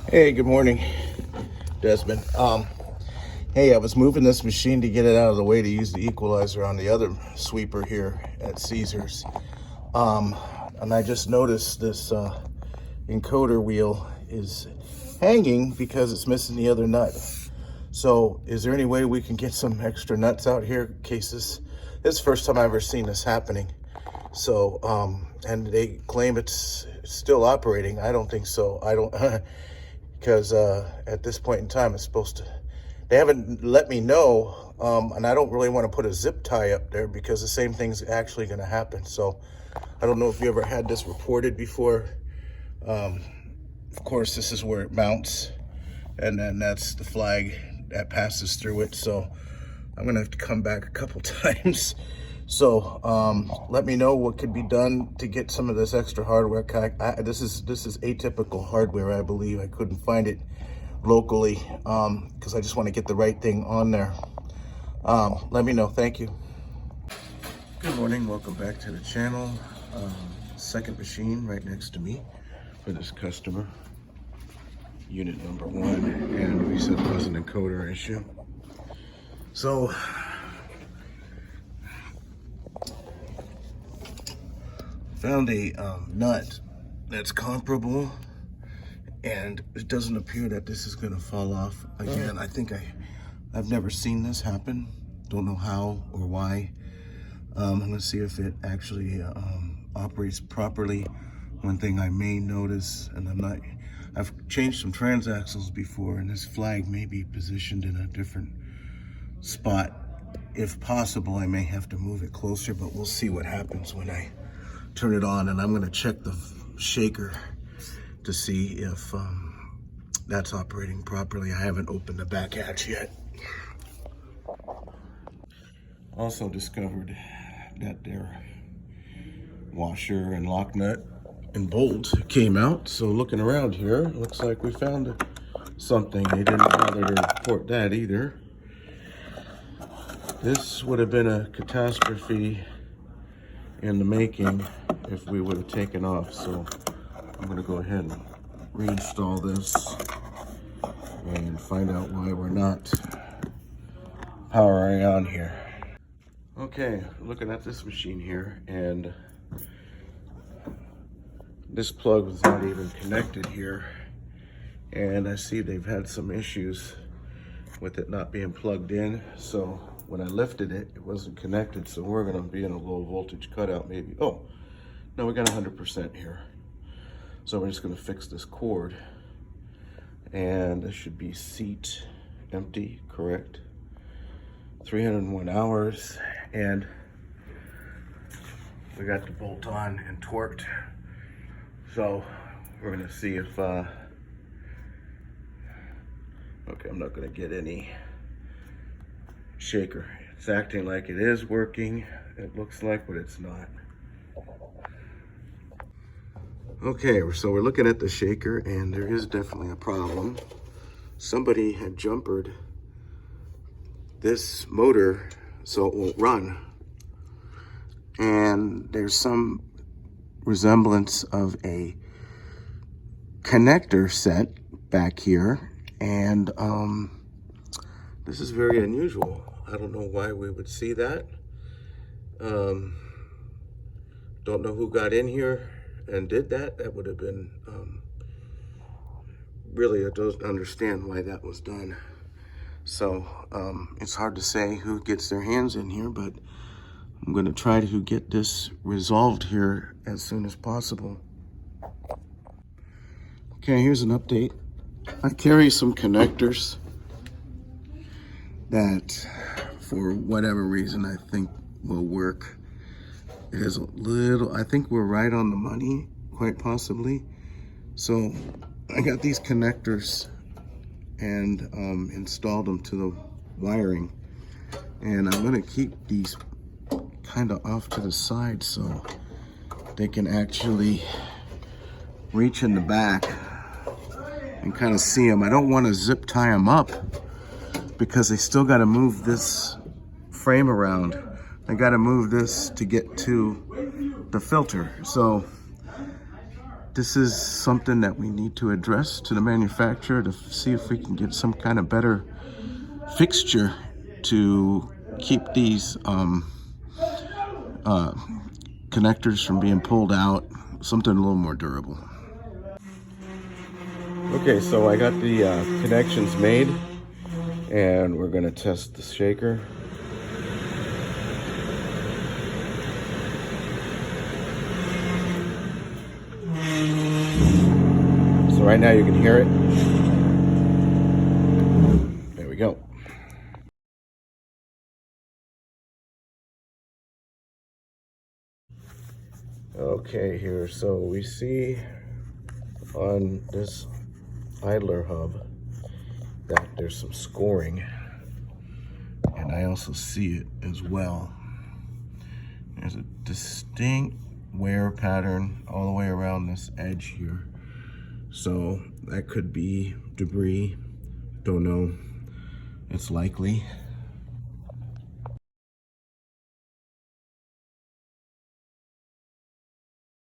Hey, good morning, Desmond. Hey, I was moving this machine to get it out of the way to use the equalizer on the other sweeper here at Caesar's. And I just noticed this encoder wheel is hanging because it's missing the other nut. So is there any way we can get some extra nuts out here in case this is the first time I've ever seen this happening? So, and they claim it's still operating. I don't think so. I don't, because at this point in time, it's supposed to, they haven't let me know, and I don't really want to put a zip tie up there because the same thing's actually going to happen. So I don't know if you ever had this reported before. Of course, this is where it mounts, and then that's the flag that passes through it. So I'm gonna have to come back a couple times. So let me know what could be done to get some of this extra hardware. This is atypical hardware, I believe. I couldn't find it locally because I just want to get the right thing on there. Let me know. Thank you. Good morning. Welcome back to the channel. Second machine right next to me for this customer. Unit number 1, and we said it was an encoder issue. So found a nut that's comparable, and it doesn't appear that this is going to fall off again. I think I've never seen this happen. Don't know how or why. I'm going to see if it actually operates properly. One thing I may notice, and I've changed some transaxles before, and this flag may be positioned in a different spot. If possible, I may have to move it closer, but we'll see what happens when I turn it on. And I'm going to check the shaker to see if that's operating properly. I haven't opened the back hatch yet. Also discovered that their washer and lock nut and bolt came out. So looking around here, looks like we found something. They didn't bother to report that either. This would have been a catastrophe in the making if we would have taken off. So I'm going to go ahead and reinstall this and find out why we're not powering on here. Okay, looking at this machine here, and this plug was not even connected here, and I see they've had some issues with it not being plugged in. So when I lifted it, it wasn't connected, so we're going to be in a low voltage cutout maybe. Oh, no, we got 100% here. So we're just going to fix this cord, and this should be seat empty, correct? 301 hours, and we got the bolt on and torqued. So we're gonna see if, okay, I'm not gonna get any shaker. It's acting like it is working, it looks like, but it's not. Okay, so we're looking at the shaker, and there is definitely a problem. Somebody had jumpered this motor so it won't run, and there's some resemblance of a connector set back here, and this is very unusual. I don't know why we would see that. Don't know who got in here and did that. That would have been really, I don't understand why that was done. So it's hard to say who gets their hands in here, but I'm going to try to get this resolved here as soon as possible. Okay, here's an update. I carry some connectors that, for whatever reason, I think will work. It is a little, I think we're right on the money, quite possibly. So I got these connectors and installed them to the wiring, and I'm going to keep these kind of off to the side so they can actually reach in the back and kind of see them. I don't want to zip tie them up because they still got to move this frame around. I got to move this to get to the filter. So this is something that we need to address to the manufacturer to see if we can get some kind of better fixture to keep these connectors from being pulled out, something a little more durable. Okay, so I got the connections made, and we're gonna test the shaker. So right now you can hear it. There we go. Okay, here, so we see on this idler hub that there's some scoring, and I also see it as well. There's a distinct wear pattern all the way around this edge here. So that could be debris, don't know, it's likely.